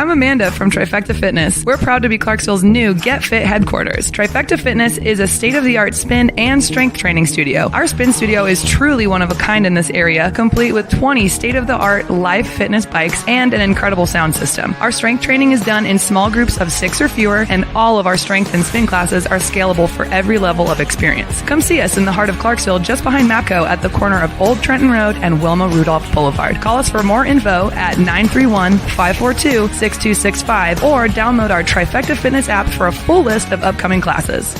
I'm Amanda from Trifecta Fitness. We're proud to be Clarksville's new Get Fit headquarters. Trifecta Fitness is a state-of-the-art spin and strength training studio. Our spin studio is truly one of a kind in this area, complete with 20 state-of-the-art live fitness bikes and an incredible sound system. Our strength training is done in small groups of 6 or fewer, and all of our strength and spin classes are scalable for every level of experience. Come see us in the heart of Clarksville, just behind MAPCO at the corner of Old Trenton Road and Wilma Rudolph Boulevard. Call us for more info at 931-542-6265 or download our Trifecta Fitness app for a full list of upcoming classes.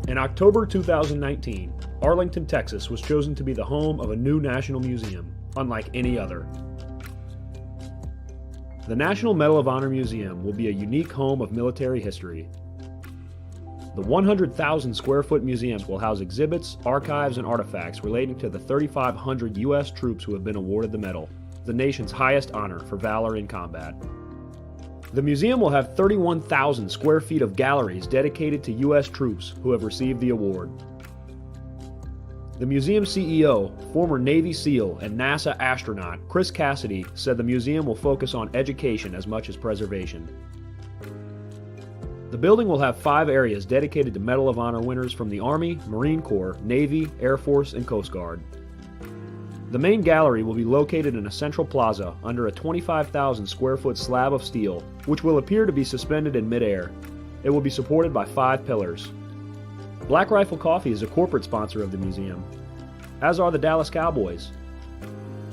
In October 2019, Arlington, Texas was chosen to be the home of a new national museum, unlike any other. The National Medal of Honor Museum will be a unique home of military history. The 100,000 square foot museum will house exhibits, archives, and artifacts relating to the 3,500 U.S. troops who have been awarded the medal, the nation's highest honor for valor in combat. The museum will have 31,000 square feet of galleries dedicated to U.S. troops who have received the award. The museum CEO, former Navy SEAL and NASA astronaut Chris Cassidy, said the museum will focus on education as much as preservation. The building will have 5 areas dedicated to Medal of Honor winners from the Army, Marine Corps, Navy, Air Force, and Coast Guard. The main gallery will be located in a central plaza under a 25,000 square foot slab of steel, which will appear to be suspended in midair. It will be supported by 5 pillars. Black Rifle Coffee is a corporate sponsor of the museum, as are the Dallas Cowboys.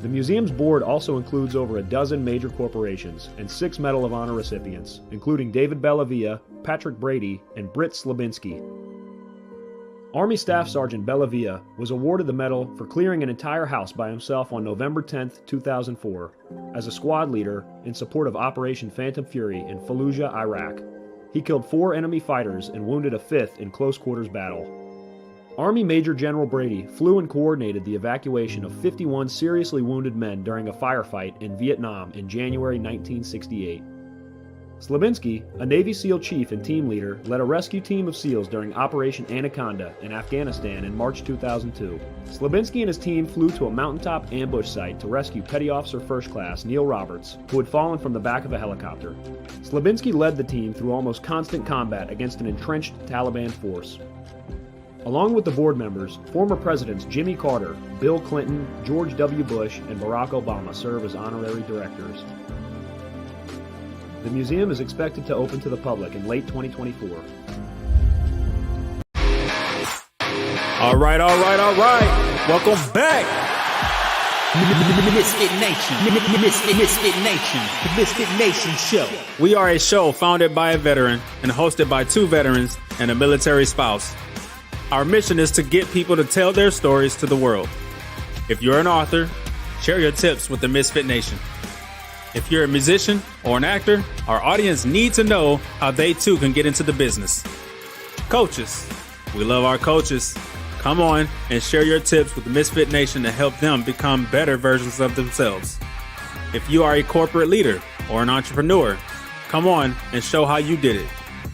The museum's board also includes over a dozen major corporations and 6 Medal of Honor recipients, including David Bellavia, Patrick Brady, and Britt Slabinski. Army Staff Sergeant Bellavia was awarded the medal for clearing an entire house by himself on November 10, 2004, as a squad leader in support of Operation Phantom Fury in Fallujah, Iraq. He killed 4 enemy fighters and wounded a 5th in close quarters battle. Army Major General Brady flew and coordinated the evacuation of 51 seriously wounded men during a firefight in Vietnam in January 1968. Slabinski, a Navy SEAL chief and team leader, led a rescue team of SEALs during Operation Anaconda in Afghanistan in March 2002. Slabinski and his team flew to a mountaintop ambush site to rescue Petty Officer First Class Neil Roberts, who had fallen from the back of a helicopter. Slabinski led the team through almost constant combat against an entrenched Taliban force. Along with the board members, former presidents Jimmy Carter, Bill Clinton, George W. Bush, and Barack Obama serve as honorary directors. The museum is expected to open to the public in late 2024. All right. Welcome back. Misfit Nation. Misfit Nation. The Misfit Nation Show. We are a show founded by a veteran and hosted by 2 veterans and a military spouse. Our mission is to get people to tell their stories to the world. If you're an author, share your tips with the Misfit Nation. If you're a musician or an actor, our audience needs to know how they too can get into the business. Coaches, we love our coaches. Come on and share your tips with the Misfit Nation to help them become better versions of themselves. If you are a corporate leader or an entrepreneur, come on and show how you did it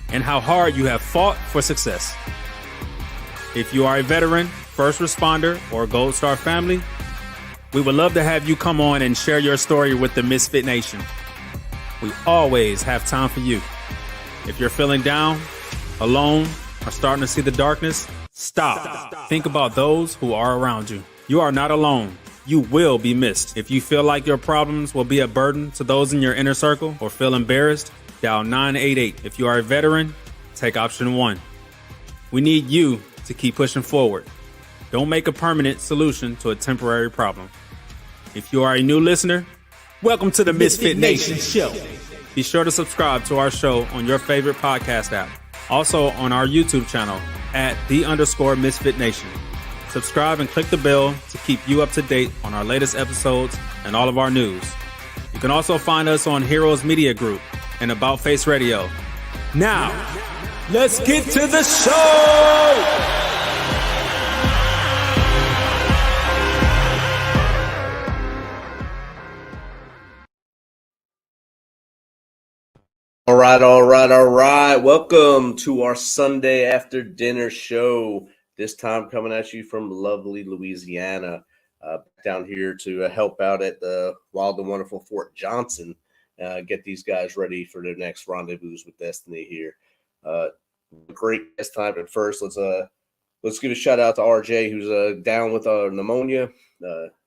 and how hard you have fought for success. If you are a veteran, first responder, or Gold Star family, we would love to have you come on and share your story with the Misfit Nation. We always have time for you. If you're feeling down, alone, or starting to see the darkness, stop. Think about those who are around you. You are not alone. You will be missed. If you feel like your problems will be a burden to those in your inner circle or feel embarrassed, dial 988. If you are a veteran, take option 1. We need you to keep pushing forward. Don't make a permanent solution to a temporary problem. If you are a new listener, welcome to the Misfit Nation Show. Be sure to subscribe to our show on your favorite podcast app. Also on our YouTube channel at @the_Misfit Nation. Subscribe and click the bell to keep you up to date on our latest episodes and all of our news. You can also find us on Heroes Media Group and About Face Radio. Now, let's get to the show! All right. Welcome to our Sunday after dinner show. This time coming at you from lovely Louisiana. down here to help out at the wild and wonderful Fort Johnson. Get these guys ready for their next rendezvous with Destiny here. Great guest time. But first, let's give a shout out to RJ, who's down with pneumonia.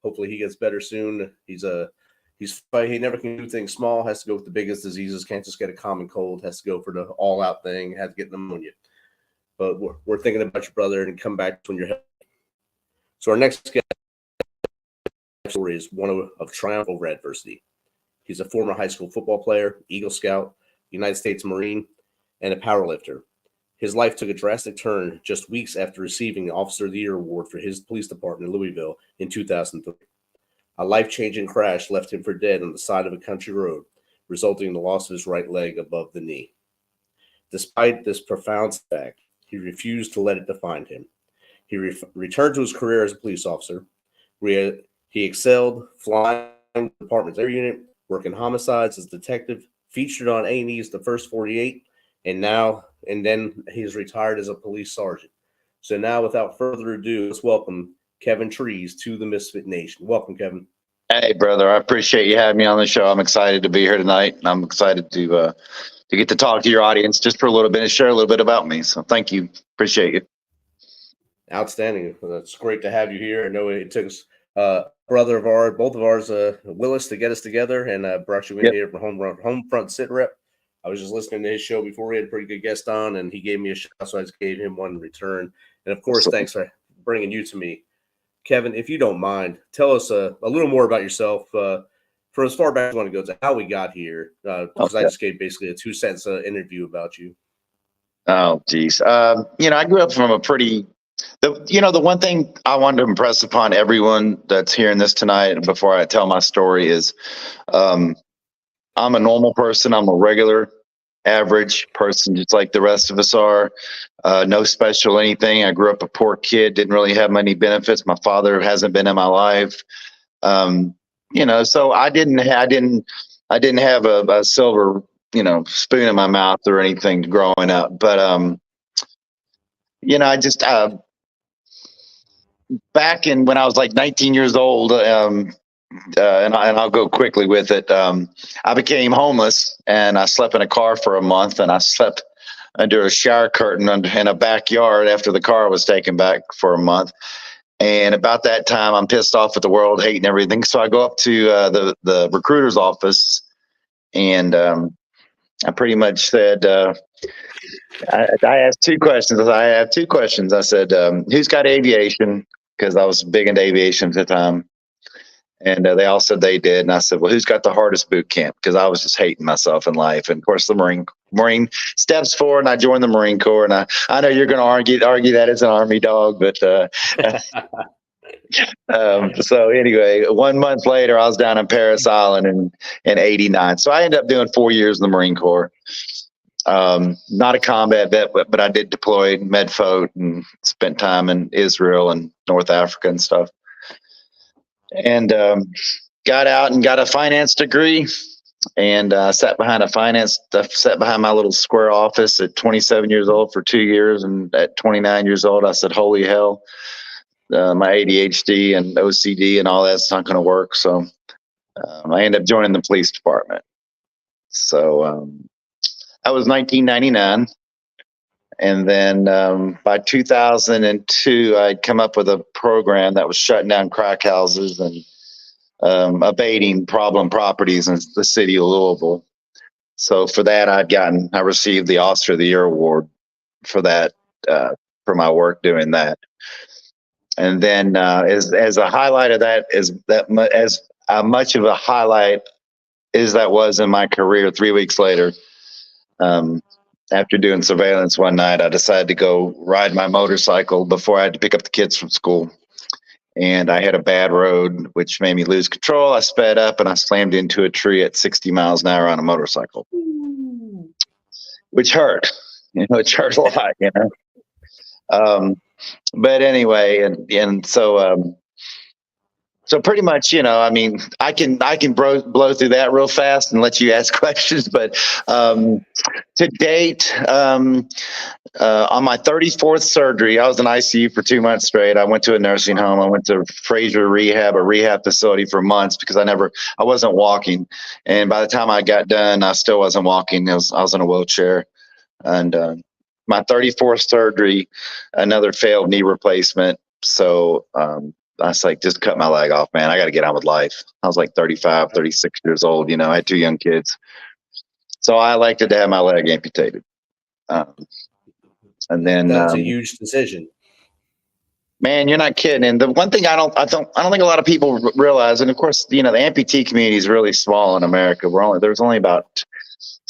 Hopefully he gets better soon. He never can do things small. Has to go with the biggest diseases. Can't just get a common cold. Has to go for the all out thing. Has to get pneumonia. But we're thinking about your brother and come back when you're healthy. So our next guest story is one of triumph over adversity. He's a former high school football player, Eagle Scout, United States Marine, and a powerlifter. His life took a drastic turn just weeks after receiving the Officer of the Year award for his police department in Louisville in 2003. A life-changing crash left him for dead on the side of a country road, resulting in the loss of his right leg above the knee. Despite this profound setback, he refused to let it define him. He returned to his career as a police officer, where he excelled flying the department's air unit, working homicides as detective, featured on A&E's The First 48, and then he's retired as a police sergeant. So now, without further ado, let's welcome Kevin Trees to the Misfit Nation. Welcome, Kevin. Hey, brother. I appreciate you having me on the show. I'm excited to be here tonight, and I'm excited to get to talk to your audience just for a little bit and share a little bit about me. So thank you. Appreciate you. Outstanding. It's great to have you here. I know it took us brother of ours, both of ours, Willis, to get us together and brought you in here from home front sit rep. I was just listening to his show before. He had a pretty good guest on, and he gave me a shout, so I just gave him one in return. And, of course, thanks for bringing you to me. Kevin, if you don't mind, tell us a little more about yourself for as far back as you want to go to how we got here, because I just gave basically a 2-sentence interview about you. Oh, geez. I grew up from the one thing I wanted to impress upon everyone that's hearing this tonight before I tell my story is I'm a normal person. I'm a regular, average person, just like the rest of us are. No special anything. I grew up a poor kid, didn't really have many benefits. My father hasn't been in my life. So I didn't have a silver, spoon in my mouth or anything growing up. But, I just, back in when I was like 19 years old, and I'll go quickly with it. I became homeless, and I slept in a car for a month, and I slept under a shower curtain in a backyard after the car was taken back for a month. And about that time, I'm pissed off at the world, hating everything. So I go up to the recruiter's office, and I pretty much said, I asked 2 questions. I have 2 questions. I said, who's got aviation? Because I was big into aviation at the time. And they all said they did. And I said, well, who's got the hardest boot camp? Because I was just hating myself in life. And of course, the Marine steps forward, and I joined the Marine Corps. And I know you're going to argue that it's an Army dog, but so anyway, 1 month later, I was down in Paris Island in 89. So I ended up doing 4 years in the Marine Corps. Not a combat vet, but I did deploy Medfot and spent time in Israel and North Africa and stuff. And got out and got a finance degree, and sat behind my little square office at 27 years old for 2 years. And at 29 years old, I said, holy hell, my ADHD and OCD and all that's not going to work. So I ended up joining the police department. So that was 1999. And then by 2002, I'd come up with a program that was shutting down crack houses and abating problem properties in the city of Louisville. So for that, I received the Officer of the Year award for that, for my work doing that. And then as a highlight of that, as much of a highlight as that was in my career, 3 weeks later, after doing surveillance one night, I decided to go ride my motorcycle before I had to pick up the kids from school. And I hit a bad road, which made me lose control. I sped up and I slammed into a tree at 60 miles an hour on a motorcycle, which hurt. It hurt a lot, But anyway, and so so pretty much, I can blow through that real fast and let you ask questions. But to date, On my 34th surgery, I was in ICU for 2 months straight. I went to a nursing home. I went to Fraser Rehab, a rehab facility, for months because I wasn't walking. And by the time I got done, I still wasn't walking. I was in a wheelchair. And my 34th surgery, another failed knee replacement. So I was like, just cut my leg off, man. I got to get on with life. I was like 35, 36 years old. You know, I had 2 young kids. So I elected to have my leg amputated. And then that's a huge decision. Man, you're not kidding. And the one thing I don't think a lot of people realize, and of course, you know, the amputee community is really small in America. There's only about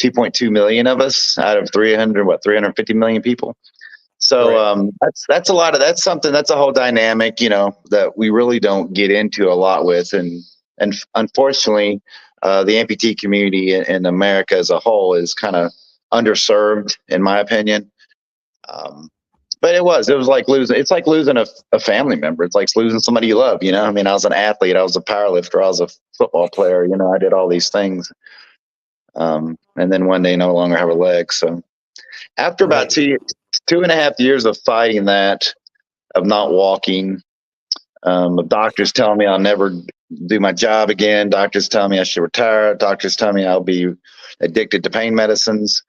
2.2 million of us out of 350 million people. So Right. That's a whole dynamic, you know, that we really don't get into a lot with. And unfortunately, the amputee community in America as a whole is kind of underserved, in my opinion. But it was like losing a family member. It's like losing somebody you love, you know? I mean, I was an athlete, I was a powerlifter, I was a football player, you know, I did all these things. And then one day no longer have a leg. So after about 2.5 years of fighting that, of not walking, the doctors tell me I'll never do my job again. Doctors tell me I should retire. Doctors tell me I'll be addicted to pain medicines.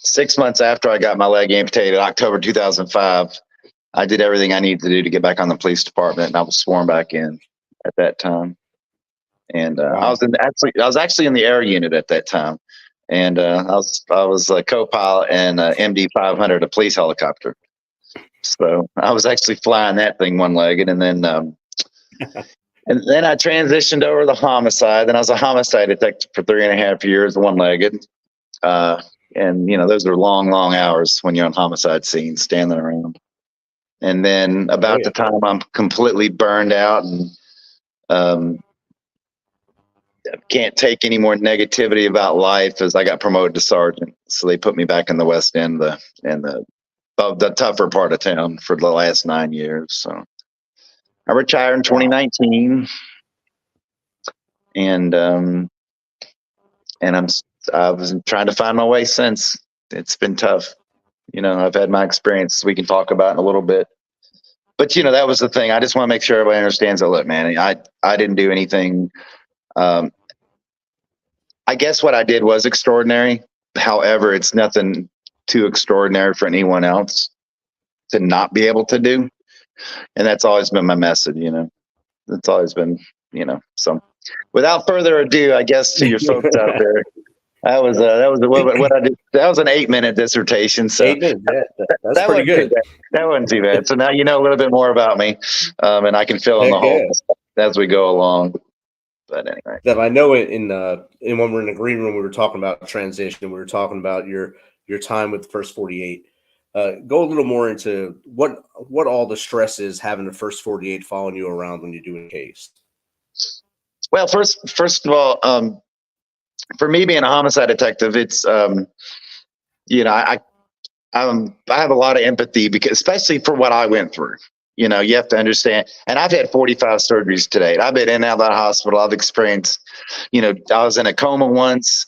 6 months after I got my leg amputated, October 2005, I did everything I needed to do to get back on the police department, and I was sworn back in at that time. And I was actually in the air unit at that time, and I was a co-pilot in MD 500, a police helicopter. So I was actually flying that thing one-legged, and then I transitioned over to the homicide. Then I was a homicide detective for 3.5 years, one-legged. And you know, those are long, long hours when you're on homicide scenes, standing around. And then about the time I'm completely burned out and can't take any more negativity about life, as I got promoted to sergeant. So they put me back in the West End, the tougher part of town, for the last 9 years. So I retired in 2019, and I was trying to find my way since. It's been tough. You know, I've had my experience we can talk about in a little bit. But, you know, that was the thing. I just want to make sure everybody understands that, look, man, I didn't do anything. I guess what I did was extraordinary. However, it's nothing too extraordinary for anyone else to not be able to do. And that's always been my message, you know. It's always been, you know. So without further ado, I guess to your folks out there, that was what I did. That was an 8-minute dissertation. So 8 minutes, that's pretty good. That wasn't too bad. So now you know a little bit more about me, and I can fill in the holes as we go along. But anyway, Dev, I know in when we're in the green room, we were talking about transition. We were talking about your time with the first 48. Go a little more into what all the stress is having the first 48 following you around when you're doing a case. Well, first of all, for me being a homicide detective, it's you know, I have a lot of empathy, because especially for what I went through. You know, you have to understand, and I've had 45 surgeries to date. I've been in and out of that hospital. I've experienced, you know, I was in a coma once,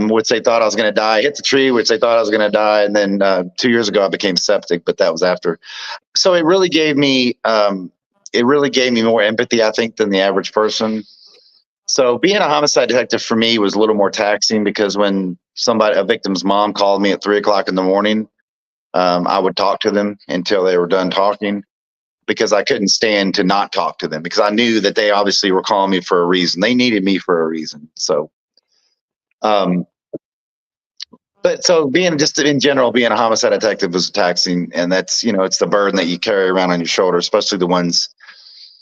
which they thought I was going to die. I hit the tree, which they thought I was going to die. And then 2 years ago, I became septic, but that was after. So it really gave me more empathy, I think, than the average person. So being a homicide detective for me was a little more taxing, because when a victim's mom called me at 3:00 in the morning, I would talk to them until they were done talking, because I couldn't stand to not talk to them, because I knew that they obviously were calling me for a reason. They needed me for a reason. So, but so being just in general, being a homicide detective was taxing, and that's, you know, it's the burden that you carry around on your shoulder, especially the ones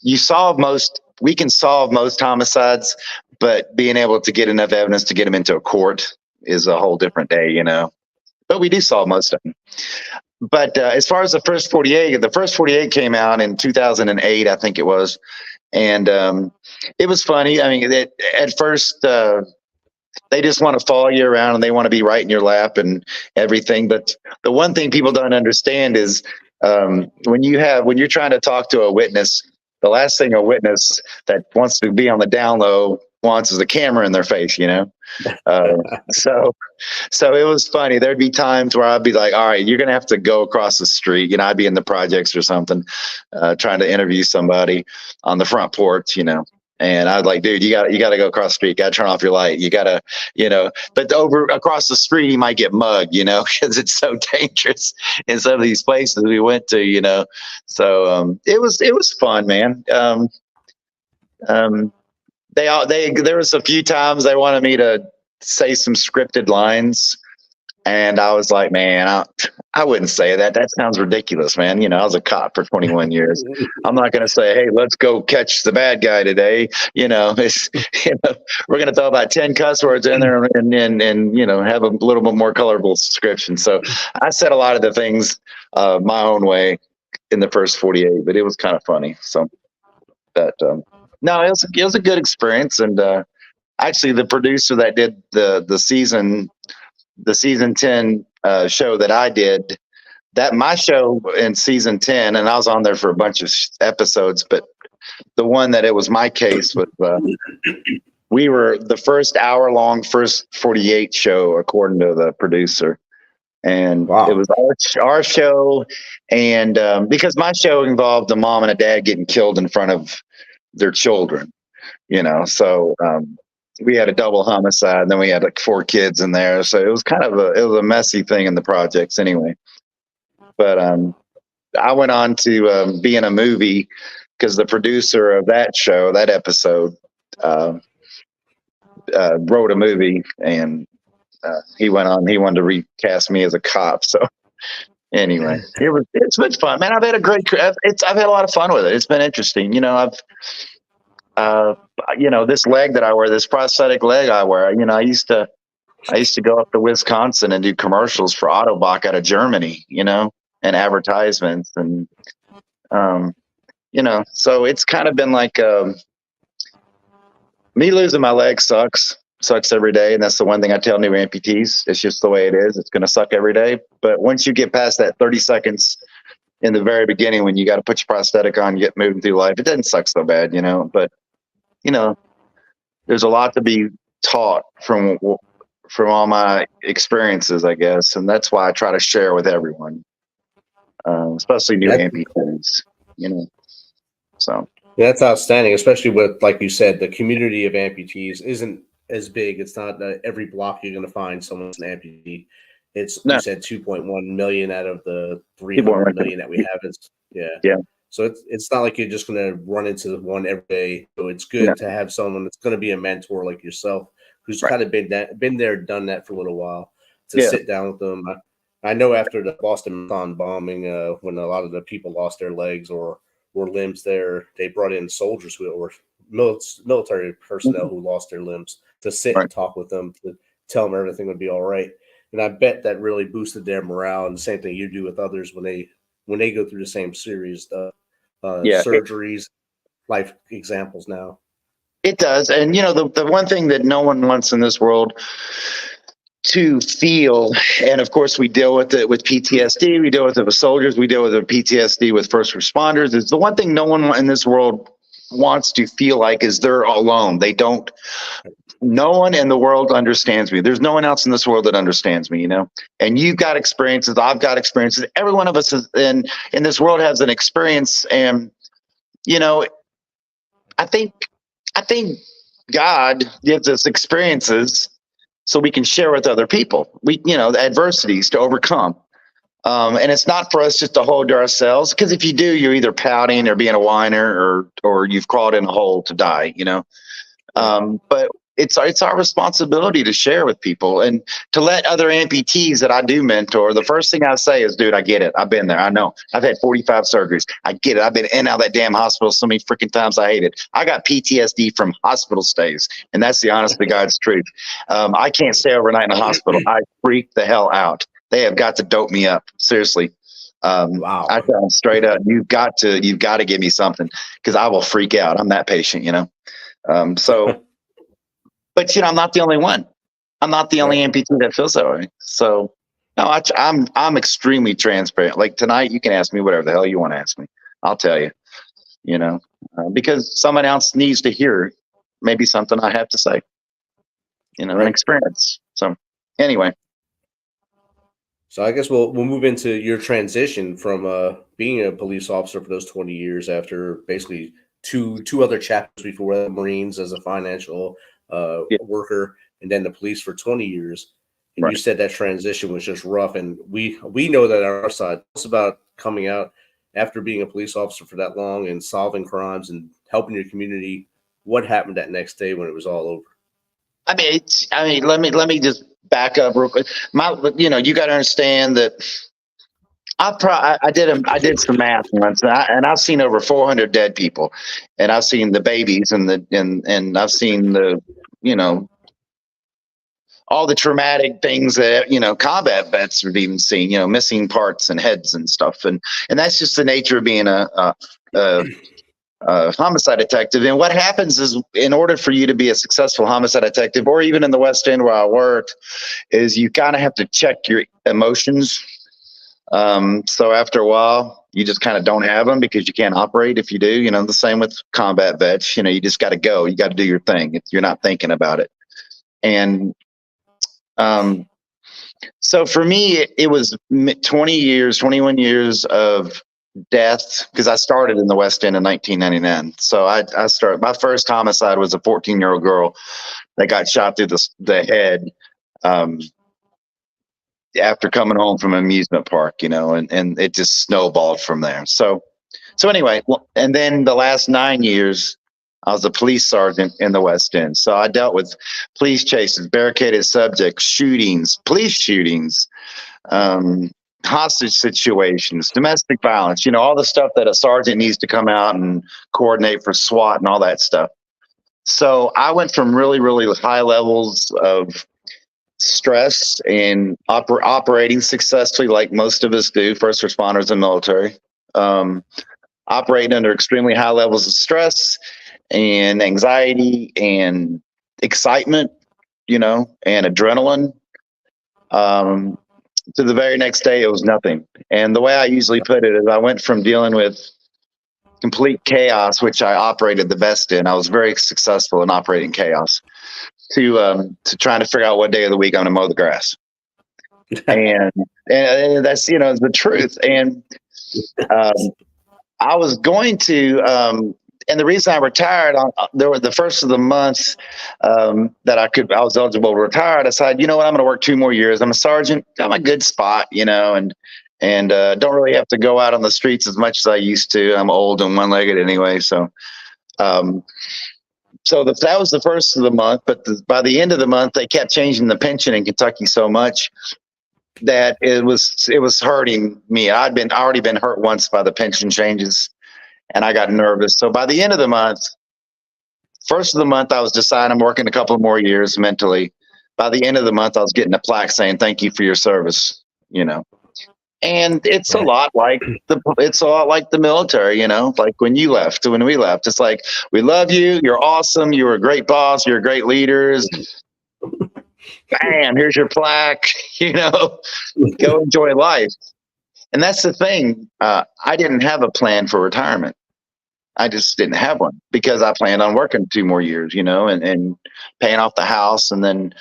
you solve most. We can solve most homicides, but being able to get enough evidence to get them into a court is a whole different day, you know, but we do solve most of them. But as far as the first 48 came out in 2008, I think it was. And it was funny. I mean, at first, they just want to follow you around, and they want to be right in your lap and everything. But the one thing people don't understand is when you're trying to talk to a witness, the last thing a witness that wants to be on the down low wants is a camera in their face, uh, so it was funny. There'd be times where I'd be like, all right, you're gonna have to go across the street. I'd be in the projects or something, trying to interview somebody on the front porch, and I'd like, dude, you got to go across the street. You got to turn off your light. You got to, but over across the street, he might get mugged, because it's so dangerous in some of these places we went to, So it was fun, man. There was a few times they wanted me to say some scripted lines, and I was like, man, I wouldn't say that. That sounds ridiculous, man. I was a cop for 21 years. I'm not going to say, hey, let's go catch the bad guy today. It's, we're going to throw about 10 cuss words in there and have a little bit more colorful description. So I said a lot of the things my own way in the first 48, but it was kind of funny. So that, no, it was a good experience. And actually the producer that did the season 10 show that I did, that my show in season 10, and I was on there for a bunch of episodes, but the one that it was my case with, we were the first hour-long first 48 show, according to the producer. And wow. It was our show. And because my show involved a mom and a dad getting killed in front of their children, so we had a double homicide, and then we had like 4 kids in there. So it was kind of a messy thing in the projects anyway. But I went on to be in a movie because the producer of that show, that episode, wrote a movie, and he wanted to recast me as a cop. So anyway, it's been fun, man. I've had I've had a lot of fun with it. It's been interesting. This leg that I wear, this prosthetic leg I wear, I used to go up to Wisconsin and do commercials for Autobach out of Germany, and advertisements. And, so it's kind of been like, me losing my leg sucks every day. And that's the one thing I tell new amputees. It's just the way it is. It's going to suck every day. But once you get past that 30 seconds in the very beginning, when you got to put your prosthetic on, get moving through life, it doesn't suck so bad, but there's a lot to be taught from all my experiences, I guess. And that's why I try to share with everyone, especially new amputees, so. Yeah, that's outstanding, especially with, like you said, the community of amputees isn't as big. It's not every block you're going to find someone's an amputee. You said 2.1 million out of the 300 million that we have. Yeah. So it's not like you're just going to run into one every day. So it's good to have someone that's going to be a mentor like yourself, who's kind of been there, done that for a little while, to sit down with them. I know after the Boston Marathon bombing, when a lot of the people lost their legs or limbs there, they brought in soldiers or military personnel who lost their limbs to sit and talk with them, to tell them everything would be all right. And I bet that really boosted their morale. And the same thing you do with others when they go through the same series, surgeries, life examples now. It does. And, the one thing that no one wants in this world to feel, and of course we deal with it with PTSD, we deal with it with soldiers, we deal with it with PTSD with first responders, is the one thing no one in this world wants to feel like is they're alone. No one in the world understands me. There's no one else in this world that understands me, and you've got experiences, I've got experiences, every one of us in this world has an experience. And, I think God gives us experiences so we can share with other people, the adversities to overcome. And it's not for us just to hold to ourselves, because if you do, you're either pouting or being a whiner or you've crawled in a hole to die, but it's our responsibility to share with people and to let other amputees that I do mentor. The first thing I say is, dude, I get it. I've been there. I know. I've had 45 surgeries. I get it. I've been in and out of that damn hospital so many freaking times. I hate it. I got PTSD from hospital stays, and that's the honest to God's truth. I can't stay overnight in a hospital. I freak the hell out. They have got to dope me up. Seriously. Wow. I tell them straight up, you've got to give me something, because I will freak out. I'm that patient, But I'm not the only one. I'm not the only amputee that feels that way. So no, I'm extremely transparent. Like tonight, you can ask me whatever the hell you want to ask me. I'll tell you, because someone else needs to hear maybe something I have to say, an experience. So anyway. So I guess we'll move into your transition from being a police officer for those 20 years after basically two other chapters before the Marines as a financial worker, and then the police for 20 years. And you said that transition was just rough. And we know that on our side. It's about coming out after being a police officer for that long and solving crimes and helping your community. What happened that next day when it was all over? I mean, let me just back up real quick. You got to understand that I did some math once, and I've seen over 400 dead people, and I've seen the babies and I've seen the all the traumatic things that combat vets have even seen, missing parts and heads and stuff, and that's just the nature of being a homicide detective. And what happens is, in order for you to be a successful homicide detective, or even in the West End where I worked, is you kind of have to check your emotions. So after a while, you just kind of don't have them because you can't operate if you do. The same with combat vets. You just got to go. You got to do your thing. You're not thinking about it. And so for me, it was 21 years of death, because I started in the West End in 1999. So I started, my first homicide was a 14-year-old girl that got shot through the head after coming home from an amusement park, and it just snowballed from there. So anyway, and then the last 9 years, I was a police sergeant in the West End. So I dealt with police chases, barricaded subjects, shootings, police shootings, hostage situations, domestic violence, all the stuff that a sergeant needs to come out and coordinate for SWAT and all that stuff. So I went from really, really high levels of stress and operating successfully, like most of us do, first responders and military, operating under extremely high levels of stress and anxiety and excitement, and adrenaline. To the very next day, it was nothing. And the way I usually put it is, I went from dealing with complete chaos, which I operated the best in. I was very successful in operating chaos, to trying to figure out what day of the week I'm going to mow the grass. and that's, the truth. And I was going to, and the reason I retired, there were the first of the month that I was eligible to retire. I decided, I'm going to work 2 more years. I'm a sergeant. I'm a good spot, and don't really have to go out on the streets as much as I used to. I'm old and one-legged anyway. So, that was the first of the month. But by the end of the month, they kept changing the pension in Kentucky so much that it was hurting me. I'd already been hurt once by the pension changes, and I got nervous. So by the end of the month, first of the month, I was deciding I'm working a couple more years mentally. By the end of the month, I was getting a plaque saying, "Thank you for your service," And it's a lot like the military, like when we left, it's like, "We love you. You're awesome. You were a great boss. You're great leaders. Bam, here's your plaque, go enjoy life." And that's the thing. I didn't have a plan for retirement. I just didn't have one, because I planned on working 2 more years, and paying off the house, and then,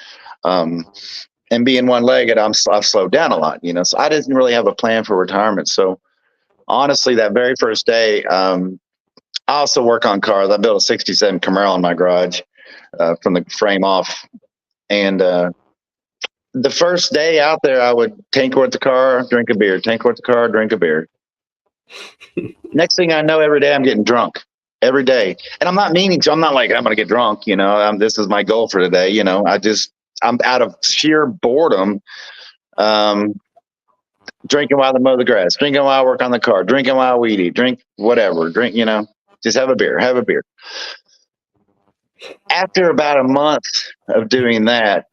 and being one-legged, I've slowed down a lot, so I didn't really have a plan for retirement. So honestly, that very first day, I also work on cars. I built a 67 Camaro in my garage, from the frame off. And, the first day out there, I would tinker with the car, drink a beer, tinker with the car, drink a beer. Next thing I know, every day I'm getting drunk, every day. And I'm not meaning to, I'm not like, I'm going to get drunk, this is my goal for today. I'm out of sheer boredom, drinking while I mow the grass, drinking while I work on the car, drinking while I weed eat, drink whatever, just have a beer. After about a month of doing that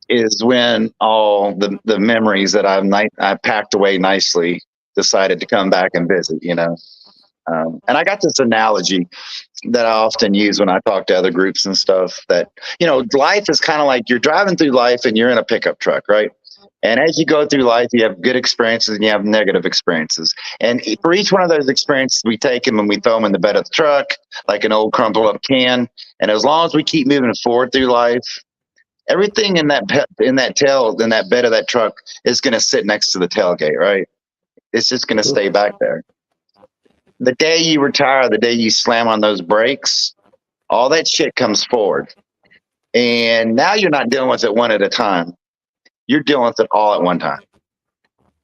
is when all the memories that I packed away nicely decided to come back and visit, and I got this analogy that I often use when I talk to other groups and stuff, that, life is kind of like you're driving through life and you're in a pickup truck, right? And as you go through life, you have good experiences and you have negative experiences. And for each one of those experiences, we take them and we throw them in the bed of the truck, like an old crumpled up can. And as long as we keep moving forward through life, everything in that bed of that truck is going to sit next to the tailgate, right? It's just going to stay back there. The day you retire, the day you slam on those brakes, all that shit comes forward. And now you're not dealing with it one at a time. You're dealing with it all at one time.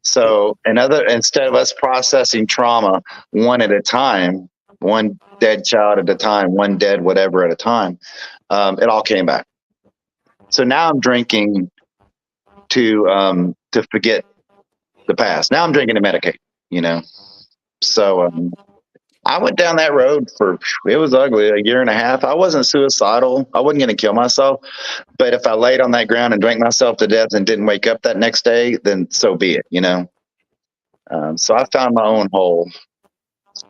So instead of us processing trauma one at a time, one dead child at a time, one dead whatever at a time, it all came back. So now I'm drinking to forget the past. Now I'm drinking to medicate, So I went down that road it was ugly, a year and a half. I wasn't suicidal. I wasn't going to kill myself. But if I laid on that ground and drank myself to death and didn't wake up that next day, then so be it, So I found my own hole.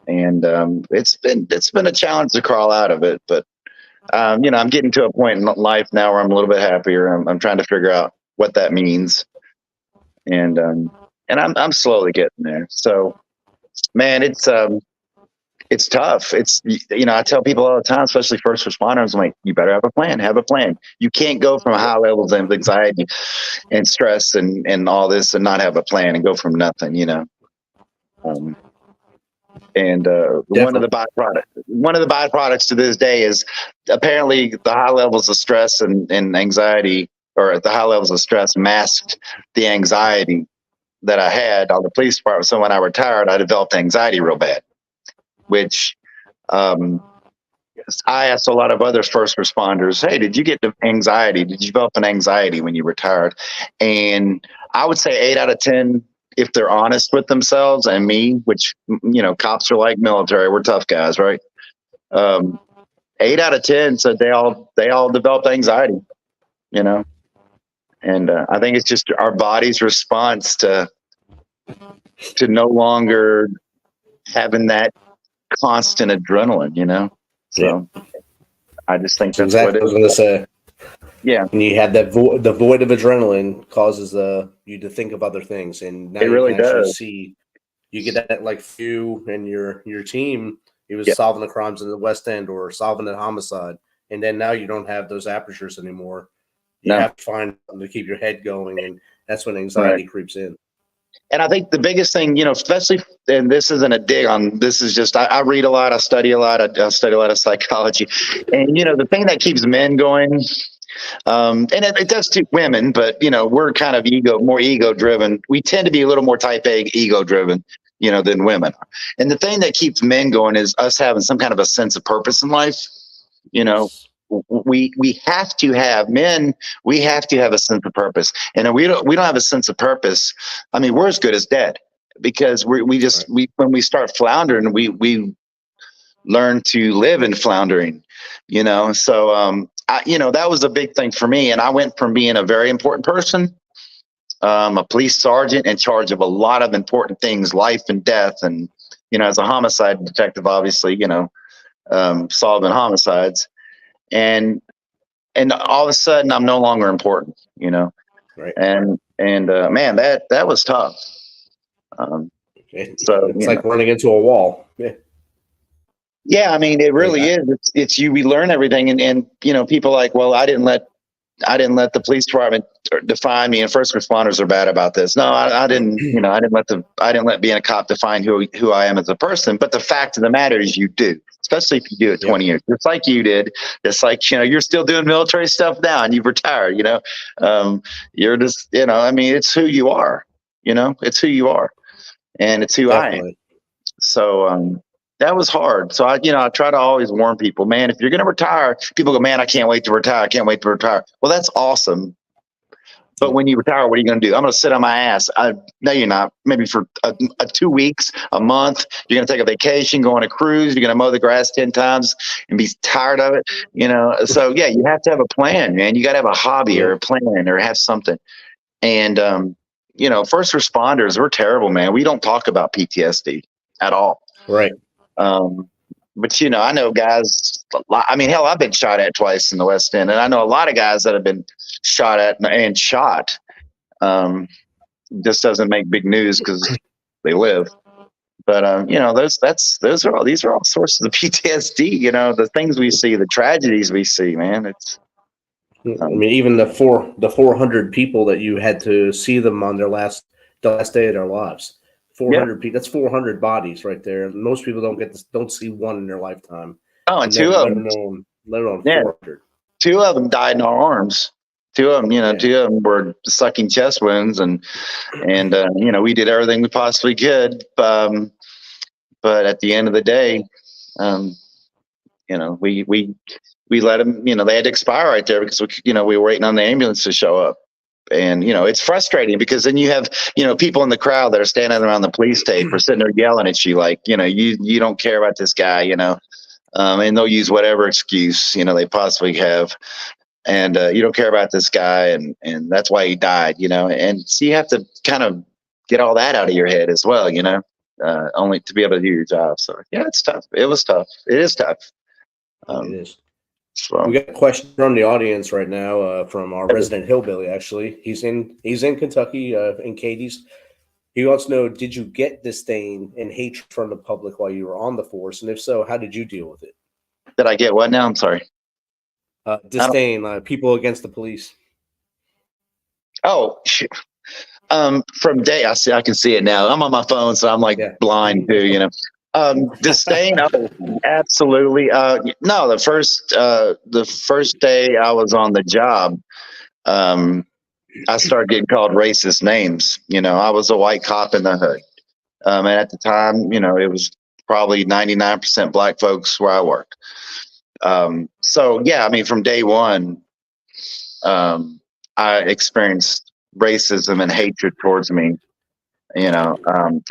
And it's been a challenge to crawl out of it. But, I'm getting to a point in life now where I'm a little bit happier. I'm trying to figure out what that means. And I'm slowly getting there. So, man, it's tough. I tell people all the time, especially first responders, I'm like, you better have a plan. You can't go from high levels of anxiety and stress and all this and not have a plan and go from nothing, one of the byproducts to this day is apparently the high levels of stress and anxiety, or the high levels of stress masked the anxiety that I had on the police department. So when I retired, I developed anxiety real bad, which I asked a lot of other first responders, hey, did you get anxiety? Did you develop an anxiety when you retired? And I would say 8 out of 10, if they're honest with themselves and me, which, cops are like military, we're tough guys, right? 8 out of 10 said they all developed anxiety, and I think it's just our body's response to no longer having that constant adrenaline, So I just think that's exactly what I was going to say. Yeah. And you have that the void of adrenaline causes you to think of other things, and now it really you can actually does. see. You get that, like you and your team. He was solving the crimes in the West End or solving a homicide, and then now you don't have those apertures anymore. You have to find something to keep your head going, and that's when anxiety creeps in. And I think the biggest thing, especially, and this isn't a dig on, this is just, I read a lot, I study a lot, I study a lot of psychology. And, the thing that keeps men going, and it does to women, but, we're kind of more ego driven. We tend to be a little more type A ego driven, than women are. And the thing that keeps men going is us having some kind of a sense of purpose in life. We have to have a sense of purpose. And we don't have a sense of purpose. I mean, we're as good as dead, because when we start floundering, we learn to live in floundering, So, that was a big thing for me. And I went from being a very important person, a police sergeant in charge of a lot of important things, life and death. And, as a homicide detective, obviously, solving homicides. And all of a sudden I'm no longer important, Right. And man, that was tough. So it's like running into a wall. Yeah. I mean, it really is. It's we learn everything. And people like, well, I didn't let the police department define me, and first responders are bad about this. No, I didn't, I didn't let being a cop define who I am as a person. But the fact of the matter is you do, especially if you do it 20 years, just like you did. It's like, you're still doing military stuff now and you've retired, you're just, it's who you are, it's who you are, and it's who I am. So, that was hard. So I try to always warn people, man, if you're going to retire, people go, man, I can't wait to retire. I can't wait to retire. Well, that's awesome. But when you retire, what are you going to do? I'm going to sit on my ass. No, you're not. Maybe for 2 weeks, a month, you're going to take a vacation, go on a cruise. You're going to mow the grass 10 times and be tired of it. So yeah, you have to have a plan, man. You got to have a hobby or a plan or have something. And, first responders, we're terrible, man. We don't talk about PTSD at all. Right. But I know guys, I mean, hell, I've been shot at twice in the West End, and I know a lot of guys that have been shot at and shot. Just doesn't make big news because they live. But you know, these are all sources of PTSD. You know, the things we see, the tragedies we see, man. It's I mean, even the 400 people that you had to see them on the last day of their lives. 400 people. That's 400 bodies right there. Most people don't see one in their lifetime. and two of them, let alone 400. Two of them died in our arms. Two of them, two of them were sucking chest wounds, and you know, we did everything we possibly could. But at the end of the day, you know, we let them, you know, they had to expire right there because we were waiting on the ambulance to show up. And, you know, it's frustrating because then you have, you know, people in the crowd that are standing around the police tape or sitting there yelling at you like, you know, you don't care about this guy, you know, and they'll use whatever excuse, you know, they possibly have. And you don't care about this guy, and that's why he died, you know. And so you have to kind of get all that out of your head as well, you know, only to be able to do your job. So, yeah, it's tough. It was tough. It is tough. It is. So. We got a question from the audience right now from our resident hillbilly. Actually, he's in Kentucky, in Katie's. He wants to know: did you get disdain and hatred from the public while you were on the force, and if so, how did you deal with it? Did I get what now? I'm sorry. Disdain, people against the police. Oh, shoot. From day, I can see it now. I'm on my phone, so I'm like blind too, you know. Disdain, absolutely. No, the first day I was on the job, I started getting called racist names. You know, I was a white cop in the hood, and at the time, you know, it was probably 99% black folks where I worked. So yeah, I mean, from day one, I experienced racism and hatred towards me. You know,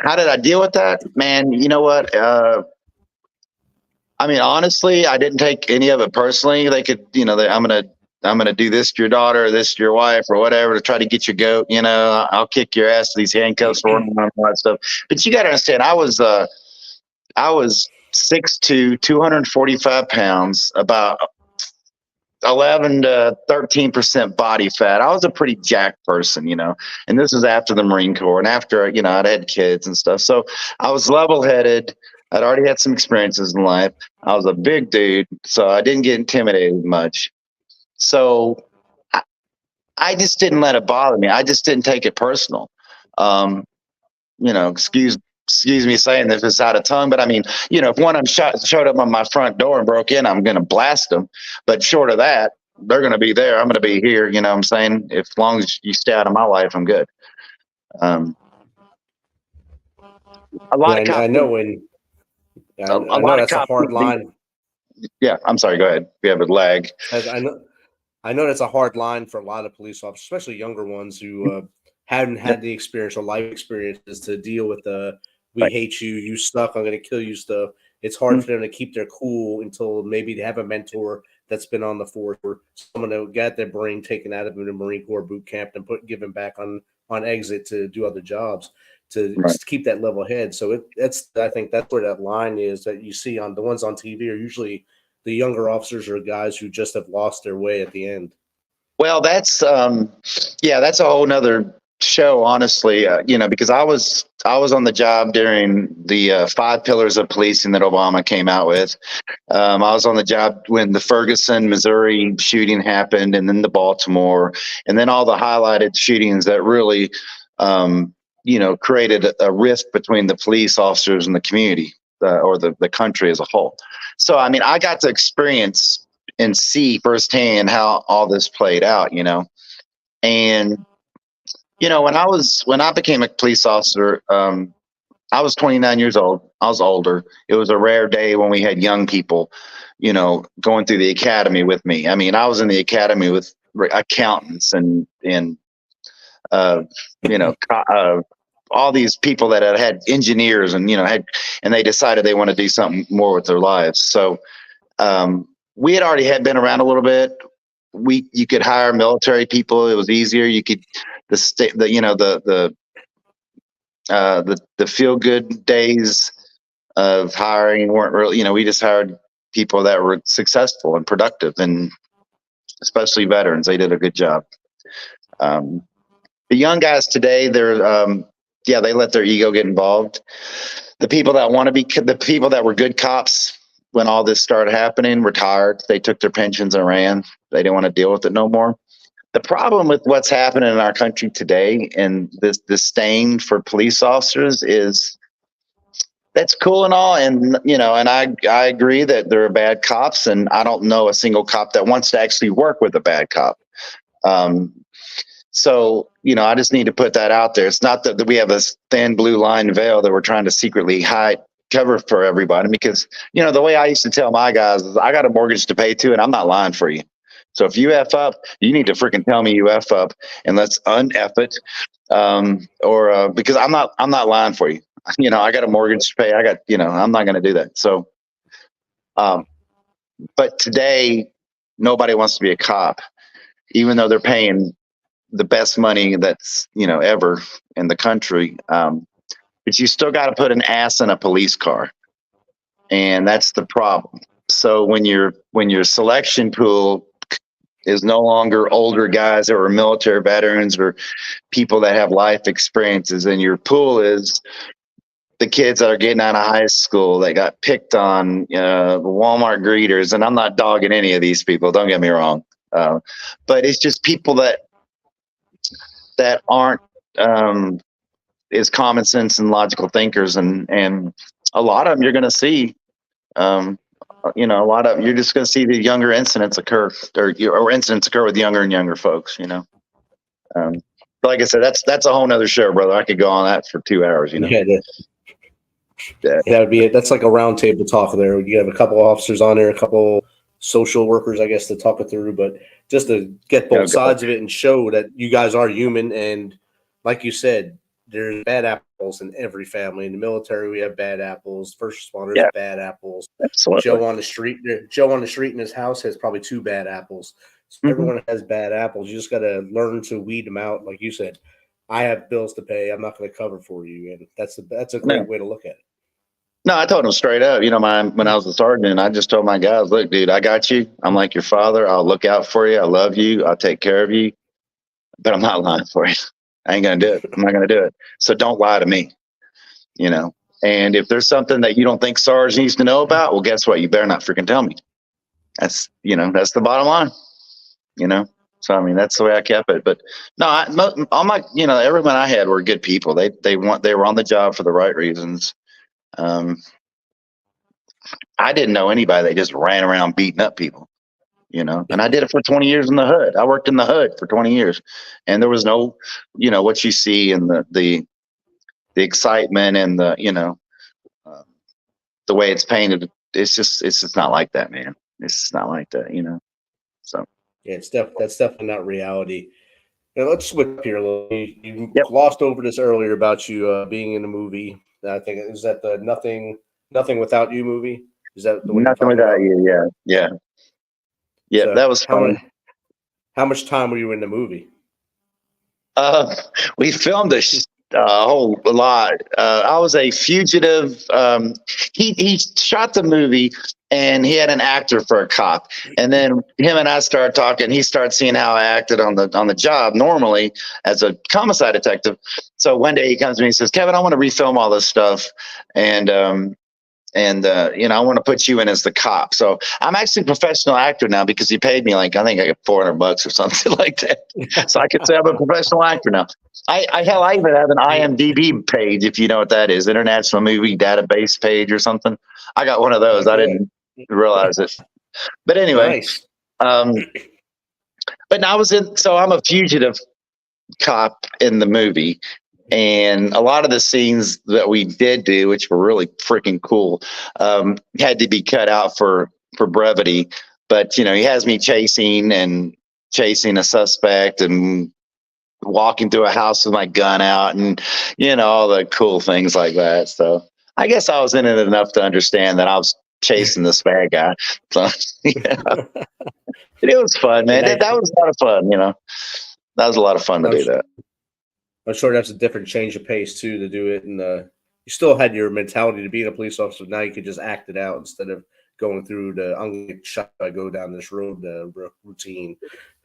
how did I deal with that? Man, you know what? I mean, honestly, I didn't take any of it personally. They could, you know, I'm gonna do this to your daughter, or this to your wife, or whatever to try to get your goat. You know, I'll kick your ass to these handcuffs or all that stuff. But you got to understand, I was 6'2", 245 pounds, about 11 to 13% body fat. I was a pretty jacked person, you know, and this was after the Marine Corps and after, you know, I'd had kids and stuff. So I was level-headed. I'd already had some experiences in life. I was a big dude, so I didn't get intimidated much. So I just didn't let it bother me. I just didn't take it personal. You know, excuse me saying this, it's out of tongue, but I mean, you know, if one of them showed up on my front door and broke in, I'm going to blast them. But short of that, they're going to be there. I'm going to be here. You know what I'm saying? As long as you stay out of my life, I'm good. A lot of cops, I know that's a hard line. Yeah, I'm sorry. Go ahead. We have a lag. I know that's a hard line for a lot of police officers, especially younger ones who hadn't had the experience or life experiences to deal with the "we hate you, you suck, I'm going to kill you" stuff. It's hard for them to keep their cool until maybe they have a mentor that's been on the force, or someone that got their brain taken out of them in Marine Corps boot camp and give them back on exit to do other jobs to keep that level head. So I think that's where that line is that you see on the ones on TV are usually the younger officers or guys who just have lost their way at the end. Well, that's that's a whole nother show, honestly, you know, because I was on the job during the 5 pillars of policing that Obama came out with. I was on the job when the Ferguson, Missouri shooting happened, and then the Baltimore, and then all the highlighted shootings that really, you know, created a rift between the police officers and the community, or the country as a whole. So, I mean, I got to experience and see firsthand how all this played out, you know, and you know, when I became a police officer, I was 29 years old. I was older. It was a rare day when we had young people, you know, going through the academy with me. I mean, I was in the academy with accountants and you know, all these people that had engineers and, you know, and they decided they want to do something more with their lives. So we had already been around a little bit. You could hire military people. It was easier. You could the feel good days of hiring weren't really, you know, we just hired people that were successful and productive, and especially veterans. They did a good job. the young guys today, they let their ego get involved. The people that want to be, the people that were good cops when all this started happening, retired. They took their pensions and ran. They didn't want to deal with it no more. The problem with what's happening in our country today and this disdain for police officers is, that's cool and all. And, and I agree that there are bad cops, and I don't know a single cop that wants to actually work with a bad cop. So, I just need to put that out there. It's not that we have a thin blue line veil that we're trying to secretly cover for everybody, because, the way I used to tell my guys is, I got a mortgage to pay too, and I'm not lying for you. So if you F up, you need to freaking tell me you F up, and let's un-F it. Because I'm not lying for you. I got a mortgage to pay. I'm not going to do that. So, but today, nobody wants to be a cop, even though they're paying the best money that's, ever in the country. But you still got to put an ass in a police car. And that's the problem. So when your selection pool is no longer older guys that were military veterans or people that have life experiences, and your pool is the kids that are getting out of high school that got picked on, the Walmart greeters. And I'm not dogging any of these people, don't get me wrong. But it's just people that aren't is common sense and logical thinkers. And a lot of them you're going to see, a lot of them, you're just going to see the younger incidents occur, or incidents occur with younger and younger folks, But like I said, that's a whole nother show, brother. I could go on that for 2 hours, Yeah, that would be it. That's like a round table talk there. You have a couple officers on there, a couple social workers, I guess, to talk it through, but just to get both sides of it and show that you guys are human. And like you said, there's bad apples in every family. In the military, we have bad apples. First responders, bad apples. Absolutely. Joe on the street in his house has probably 2 bad apples. So everyone has bad apples. You just got to learn to weed them out. Like you said, I have bills to pay. I'm not going to cover for you. And that's a great way to look at it. No, I told him straight up, when I was a sergeant, I just told my guys, look, dude, I got you. I'm like your father. I'll look out for you. I love you. I'll take care of you, but I'm not lying for you. I ain't going to do it. I'm not going to do it. So don't lie to me, and if there's something that you don't think Sarge needs to know about, well, guess what? You better not freaking tell me. That's the bottom line, So, that's the way I kept it. But no, all my, everyone I had were good people. They were on the job for the right reasons. I didn't know anybody that just ran around beating up people, and I did it for 20 years in the hood. I worked in the hood for 20 years, and there was no, what you see in the excitement and the way it's painted. It's just not like that, man. It's just not like that, So yeah, that's definitely not reality. Now, let's switch up here a little. You glossed over this earlier about you being in the movie. I think is that the Nothing Without You movie? Is that the one? Nothing Without You? Yeah. So that was fun. How much time were you in the movie? We filmed a whole lot. I was a fugitive. He shot the movie, and he had an actor for a cop. And then him and I started talking. He started seeing how I acted on the job normally as a homicide detective. So one day he comes to me and says, "Kevin, I want to refilm all this stuff, and I want to put you in as the cop." So I'm actually a professional actor now because he paid me I think I get $400 or something like that. So I could say I'm a professional actor now. I even have an IMDb page, if you know what that is, International Movie Database page or something. I got one of those. I didn't realize it. But anyway, nice. But now I'm a fugitive cop in the movie. And a lot of the scenes that we did do, which were really freaking cool, had to be cut out for brevity. But, he has me chasing a suspect and walking through a house with my gun out and, all the cool things like that. So I guess I was in it enough to understand that I was chasing this bad guy. So, it was fun, man. That was a lot of fun, That was a lot of fun to do that. I'm sure that's a different change of pace too to do it, and you still had your mentality to being a police officer. Now you could just act it out instead of going through the I'm gonna get shot if I go down this road routine.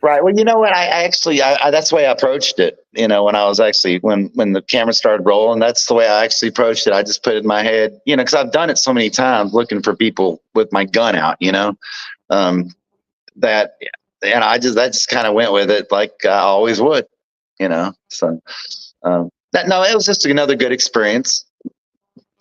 Right. Well, you know what? I actually, that's the way I approached it. You know, when I was actually, when the camera started rolling, that's the way I actually approached it. I just put it in my head, you know, because I've done it so many times looking for people with my gun out, you know, that, and I just kind of went with it like I always would, you know. So no, it was just another good experience.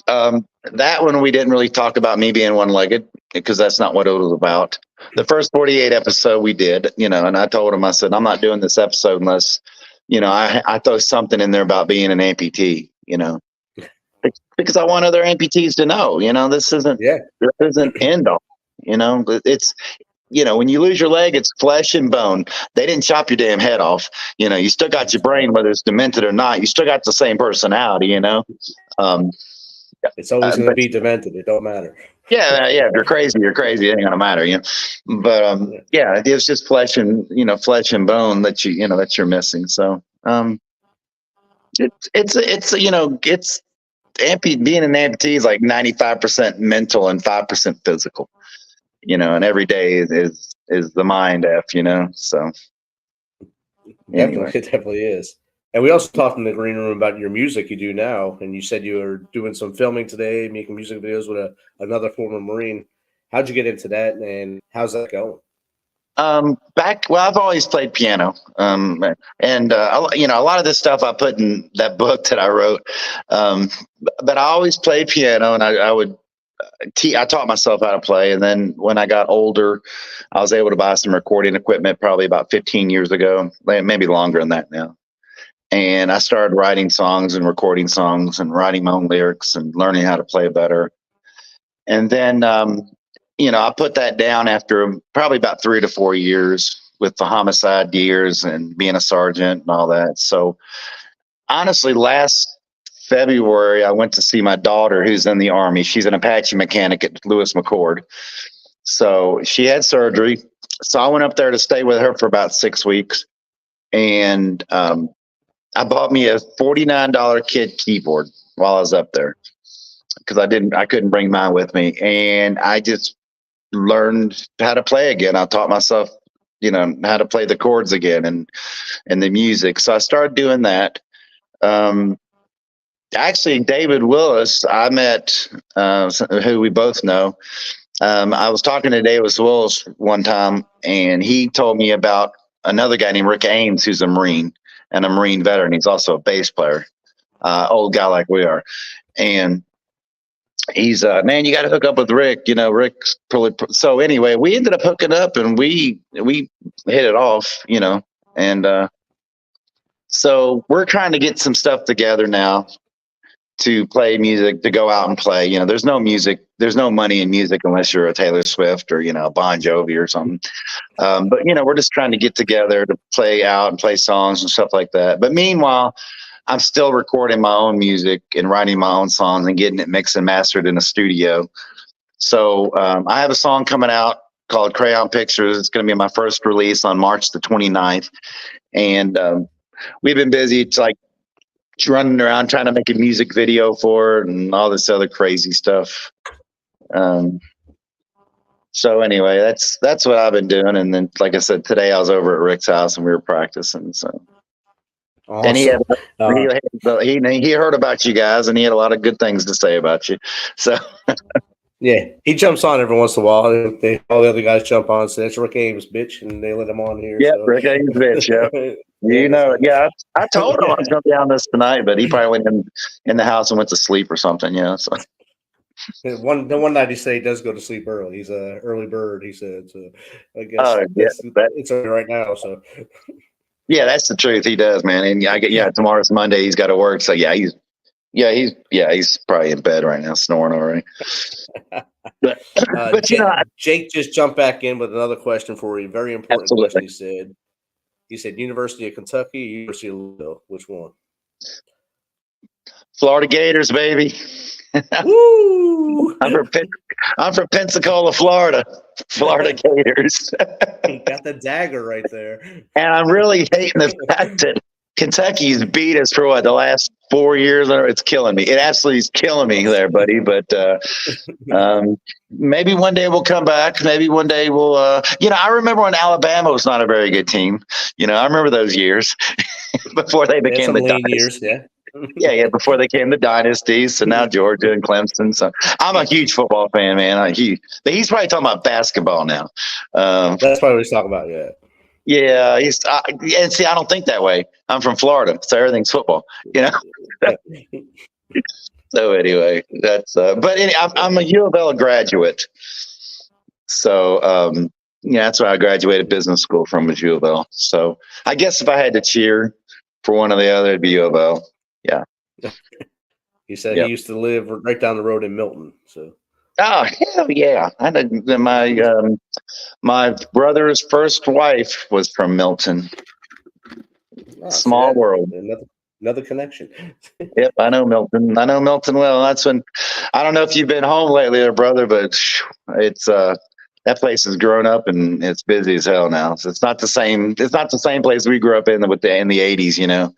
That one we didn't really talk about me being one-legged because that's not what it was about. The first 48 episode we did, you know, and I told him, I said, I'm not doing this episode unless, you know, I throw something in there about being an amputee, you know, because I want other amputees to know, you know, this isn't end all, you know, it's, you know, when you lose your leg, it's flesh and bone. They didn't chop your damn head off. You know, you still got your brain, whether it's demented or not. You still got the same personality, you know. It's always going to be demented. It don't matter. Yeah. If you're crazy, you're crazy. It ain't gonna matter, you know. But yeah, it's just flesh and bone that you're missing. So it's you know, it's being an amputee is like 95% mental and 5% physical. You know, and every day is the mind F, you know. So Definitely, it definitely is. And we also talked in the green room about your music you do now, and you said you were doing some filming today, making music videos with another former Marine. How'd you get into that, and how's that going? I've always played piano, and you know, a lot of this stuff I put in that book that I wrote. But I always played piano, and I taught myself how to play. And then when I got older, I was able to buy some recording equipment probably about 15 years ago, maybe longer than that now. And I started writing songs and recording songs and writing my own lyrics and learning how to play better. And then, you know, I put that down after probably about 3 to 4 years with the homicide years and being a sergeant and all that. So honestly, last February, I went to see my daughter who's in the Army. She's an Apache mechanic at Lewis McChord. So she had surgery. So I went up there to stay with her for about 6 weeks. And I bought me a $49 kit keyboard while I was up there because I couldn't bring mine with me. And I just learned how to play again. I taught myself, you know, how to play the chords again and the music. So I started doing that. Actually, David Willis, I met, who we both know. I was talking to David Willis one time, and he told me about another guy named Rick Ames, who's a Marine and a Marine veteran. He's also a bass player, old guy like we are. And he's, man, you got to hook up with Rick. You know, Rick's probably. So anyway, we ended up hooking up, and we hit it off, you know. And so we're trying to get some stuff together now to play music, to go out and play. You know, there's no money in music unless you're a Taylor Swift or, you know, Bon Jovi or something. But, you know, we're just trying to get together to play out and play songs and stuff like that. But meanwhile, I'm still recording my own music and writing my own songs and getting it mixed and mastered in a studio. So I have a song coming out called Crayon Pictures. It's going to be my first release on March the 29th. And we've been busy. It's like running around trying to make a music video for it and all this other crazy stuff. So anyway, that's what I've been doing. And then, like I said, today I was over at Rick's house and we were practicing. So, awesome. And he heard about you guys and he had a lot of good things to say about you. So yeah, he jumps on every once in a while. All the other guys jump on. So that's Rick Ames, bitch, and they let him on here. Yeah, so. Rick Ames, bitch. Yeah. You know, yeah. I told him I was going to be on this tonight, but he probably went in the house and went to sleep or something. You know, so. The one night he said he does go to sleep early. He's an early bird. He said, so I guess it's early right now. So yeah, that's the truth. He does, man. And tomorrow's Monday. He's got to work. So he's probably in bed right now, snoring already. But you know, Jake just jumped back in with another question for you. Very important question. He said University of Kentucky, University of Louisville. Which one? Florida Gators, baby. Woo! I'm from Pensacola, Florida. Florida Gators. He got the dagger right there. And I'm really hating the fact that Kentucky's beat us for what, the last 4 years? It's killing me. It absolutely is killing me there, buddy. But maybe one day we'll come back. Maybe one day we'll. I remember when Alabama was not a very good team. I remember those years before they became the lean dynasty. years. Yeah. Yeah, before they came the dynasties. So now Georgia and Clemson. So I'm a huge football fan, man. He's probably talking about basketball now. That's what he's talking about. Yeah. Yeah, and see, I don't think that way. I'm from Florida, so everything's football. So anyway, I'm a U of L graduate. So that's where I graduated business school from, was U of L. So I guess if I had to cheer for one or the other, it'd be U of L. Yeah. He said he used to live right down the road in Milton. So. Oh, hell yeah! I know my brother's first wife was from Milton. Small world. Another connection. Yep, I know Milton. I know Milton well. That's when, I don't know if you've been home lately, there, brother, but it's that place has grown up and it's busy as hell now. So it's not the same. It's not the same place we grew up in the '80s.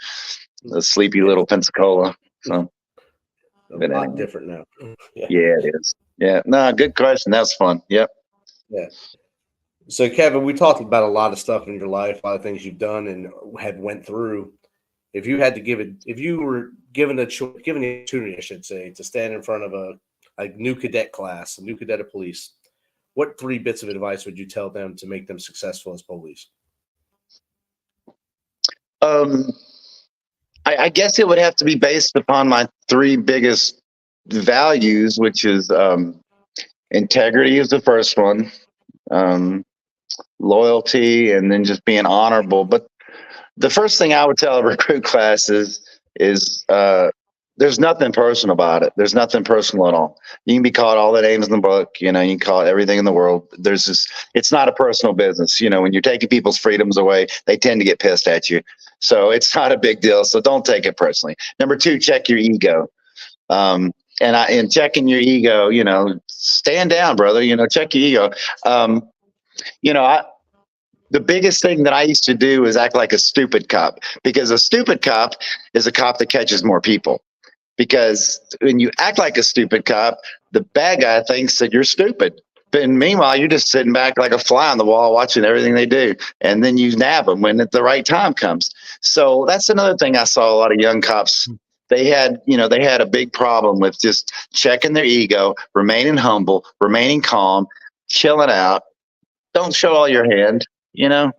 The sleepy little Pensacola. So a lot different now. Yeah, it is. Yeah, no, good question. That's fun. Yep. Yeah. So Kevin, we talked about a lot of stuff in your life, a lot of things you've done and had went through. If you were given the opportunity, I should say, to stand in front of a new cadet class, a new cadet of police, what 3 bits of advice would you tell them to make them successful as police? I guess it would have to be based upon my 3 biggest values, which is integrity is the first one, loyalty, and then just being honorable. But the first thing I would tell a recruit class is there's nothing personal about it. There's nothing personal at all. You can be called all the names in the book, you can call it everything in the world. It's not a personal business. When you're taking people's freedoms away, they tend to get pissed at you. So it's not a big deal. So don't take it personally. Number 2, check your ego. And checking your ego, stand down, brother, check your ego. The biggest thing that I used to do is act like a stupid cop, because a stupid cop is a cop that catches more people. Because when you act like a stupid cop, the bad guy thinks that you're stupid. But meanwhile, you're just sitting back like a fly on the wall watching everything they do. And then you nab them when the right time comes. So that's another thing I saw a lot of young cops. They had a big problem with just checking their ego, remaining humble, remaining calm, chilling out. Don't show all your hand, and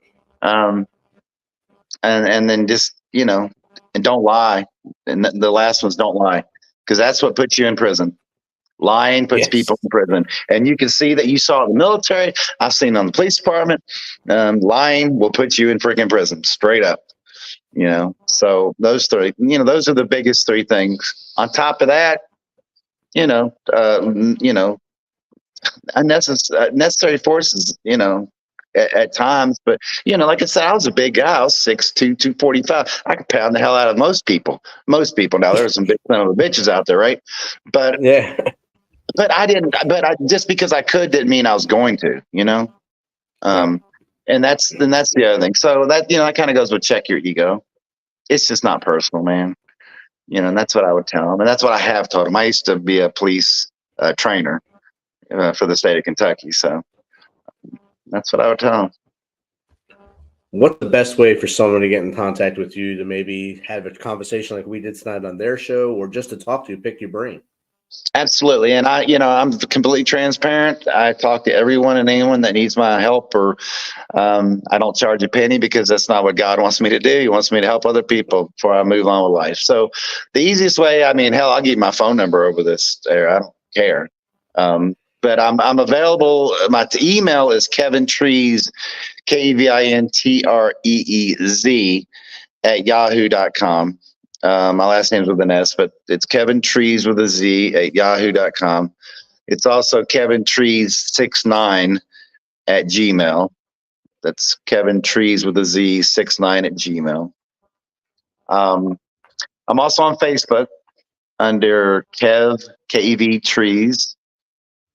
then just, and don't lie. And the last one's don't lie, because that's what puts you in prison. Lying puts people in prison. And you can see that. You saw it in the military. I've seen it on the police department. Lying will put you in freaking prison, straight up. So those 3, those are the biggest 3 things. On top of that, necessary forces, at times. But, like I said, I was a big guy. I was 6'2", 245. I could pound the hell out of most people. Now, there's some big son of the bitches out there, right? But yeah. But I didn't. But just because I could didn't mean I was going to. And that's the other thing. So that that kind of goes with check your ego. It's just not personal, man. And that's what I would tell them, and that's what I have told them. I used to be a police trainer for the state of Kentucky, so that's what I would tell them. What's the best way for someone to get in contact with you to maybe have a conversation like we did tonight on their show, or just to talk to you, pick your brain? Absolutely. And I'm completely transparent. I talk to everyone and anyone that needs my help, or I don't charge a penny, because that's not what God wants me to do. He wants me to help other people before I move on with life. So the easiest way, hell, I'll give you my phone number over this there. I don't care. But I'm available. My email is Kevin Trees, KEVINTREEZ @yahoo.com. My last name's with an S, but it's Kevin Trees with a Z @yahoo.com. It's also Kevin Trees 69 @gmail. That's Kevin Trees with a Z 69 @gmail. I'm also on Facebook under KEV Trees.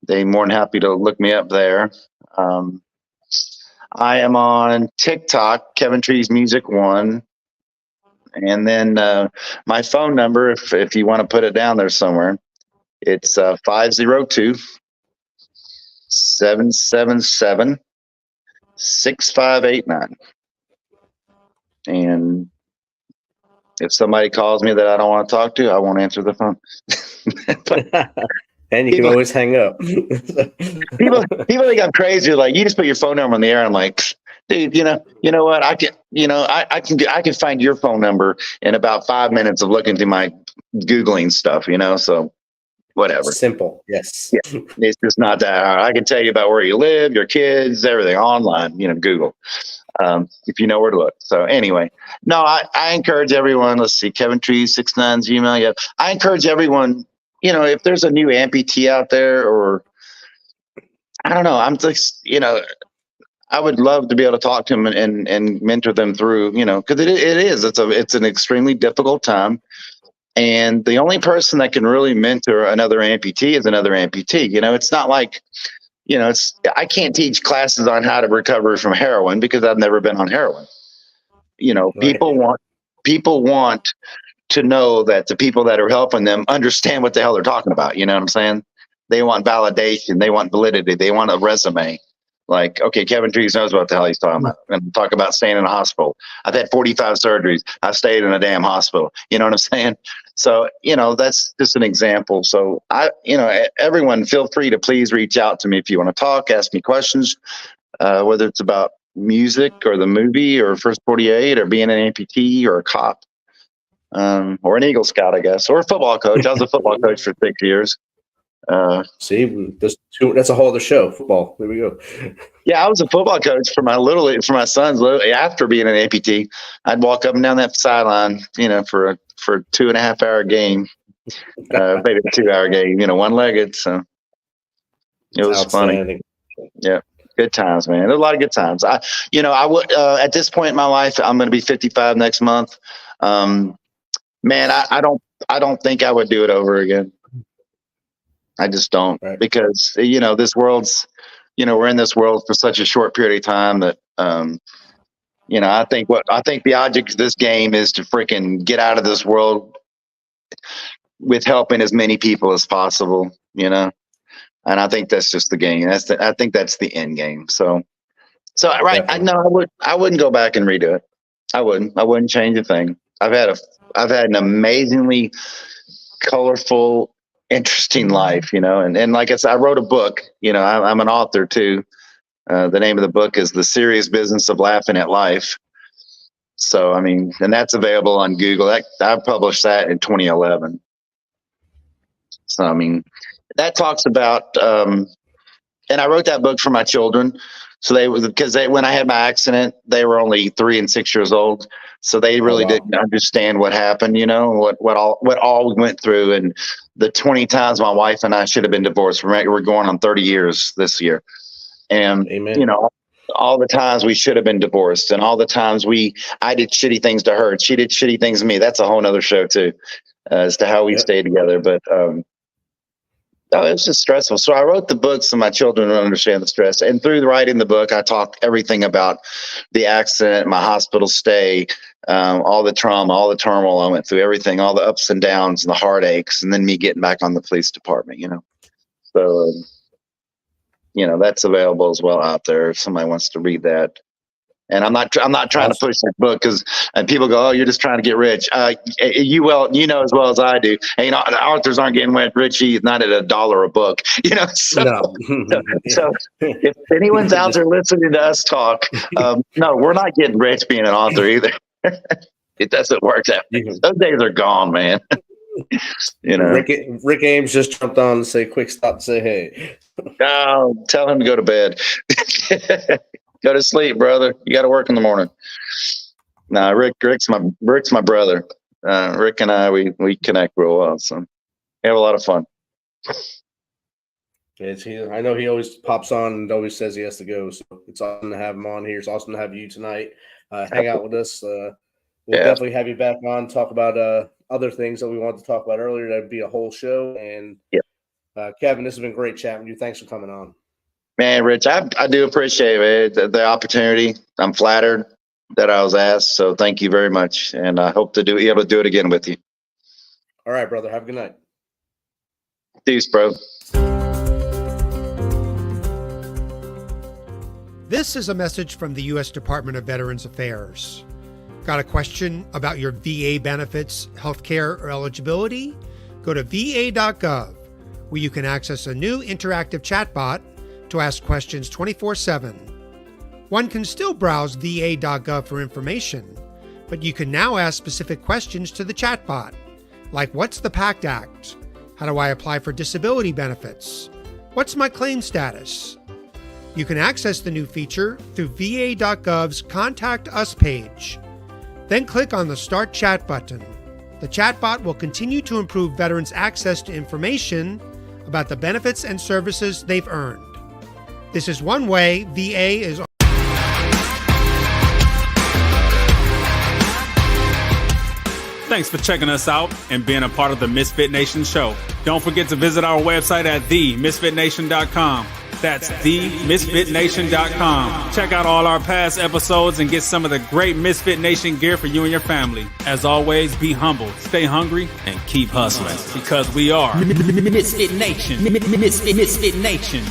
They're more than happy to look me up there. I am on TikTok, Kevin Trees Music 1. And then my phone number, if you want to put it down there somewhere, it's 502 777 6589. And if somebody calls me that I don't want to talk to, I won't answer the phone. And you can always hang up. people think I'm crazy. Like, you just put your phone number in the air. I'm like, dude, you know what? I can find your phone number in about 5 minutes of looking through my Googling stuff, so whatever. Simple. Yes. Yeah. It's just not that hard. I can tell you about where you live, your kids, everything online, Google, if you know where to look. So anyway, no, I encourage everyone. Let's see, Kevin Tree 69 Gmail. Yeah. I encourage everyone, if there's a new amputee out there, or I don't know, I'm just, I would love to be able to talk to them and mentor them through, because it's an extremely difficult time. And the only person that can really mentor another amputee is another amputee. It's not like, I can't teach classes on how to recover from heroin because I've never been on heroin. Right. People want to know that the people that are helping them understand what the hell they're talking about. You know what I'm saying? They want validation. They want validity. They want a resume. Like, okay, Kevin Trees knows what the hell he's talking about. And talk about staying in a hospital. I've had 45 surgeries. I stayed in a damn hospital. You know what I'm saying? So, that's just an example. So everyone feel free to please reach out to me if you want to talk, ask me questions, whether it's about music or the movie or First 48 or being an amputee or a cop, or an Eagle Scout, I guess, or a football coach. I was a football coach for 6 years. See, that's a whole other show. Football. There we go. Yeah, I was a football coach for my sons. After being an amputee, I'd walk up and down that sideline, for a 2.5 hour game, maybe a 2 hour game, one-legged. So it was funny. Yeah, good times, man. There's a lot of good times. I would at this point in my life, I'm going to be 55 next month. Man, I don't think I would do it over again. I just don't, right. Because, this world's, we're in this world for such a short period of time that, I think the object of this game is to freaking get out of this world with helping as many people as possible, and I think that's just the game. I think that's the end game. So right. I wouldn't go back and redo it. I wouldn't change a thing. I've had an amazingly colorful, interesting life, and like I said, I wrote a book, I'm an author too. The name of the book is The Serious Business of Laughing at Life. So, and that's available on Google. I published that in 2011. So, that talks about, and I wrote that book for my children. So when I had my accident, they were only 3 and 6 years old. So they really didn't understand what happened, what all we went through, and the 20 times my wife and I should have been divorced. We're going on 30 years this year. And, Amen. All the times we should have been divorced, and all the times I did shitty things to her, and she did shitty things to me. That's a whole nother show too, as to how we stayed together. But, no, it was just stressful. So I wrote the book so my children would understand the stress. And through writing the book, I talked everything about the accident, my hospital stay, all the trauma, all the turmoil I went through, everything, all the ups and downs and the heartaches, and then me getting back on the police department, So, that's available as well out there if somebody wants to read that. And I'm not trying to push that book and people go, oh, you're just trying to get rich. You as well as I do. And, authors aren't getting rich. Not at $1 a book, So, no. so if anyone's out there listening to us talk, no, we're not getting rich being an author either. It doesn't work that way. Those days are gone, man. Rick Ames just jumped on to say, quick stop, say hey. No, tell him to go to bed. Go to sleep, brother. You got to work in the morning. Nah, Rick's my brother. Rick and I, we connect real well, so we have a lot of fun. I know he always pops on and always says he has to go, so it's awesome to have him on here. It's awesome to have you tonight. Hang out with us. We'll definitely have you back on, talk about other things that we wanted to talk about earlier. That'd be a whole show. And Kevin, this has been great chatting with you. Thanks for coming on. Man, Rich, I do appreciate it, the opportunity. I'm flattered. that I was asked. So thank you very much. And I hope to be able to do it again with you. All right, brother. Have a good night. Peace, bro. This is a message from the U.S. Department of Veterans Affairs. Got a question about your VA benefits, healthcare, or eligibility? Go to va.gov, where you can access a new interactive chatbot to ask questions 24/7. One can still browse va.gov for information, but you can now ask specific questions to the chatbot, like what's the PACT Act? How do I apply for disability benefits? What's my claim status? You can access the new feature through va.gov's Contact Us page. Then click on the Start Chat button. The chatbot will continue to improve veterans' access to information about the benefits and services they've earned. This is one way VA is. Thanks for checking us out and being a part of the Misfit Nation Show. Don't forget to visit our website at themisfitnation.com. That's themisfitnation.com. Check out all our past episodes and get some of the great Misfit Nation gear for you and your family. As always, be humble, stay hungry, and keep hustling because we are Misfit Nation. Misfit Nation.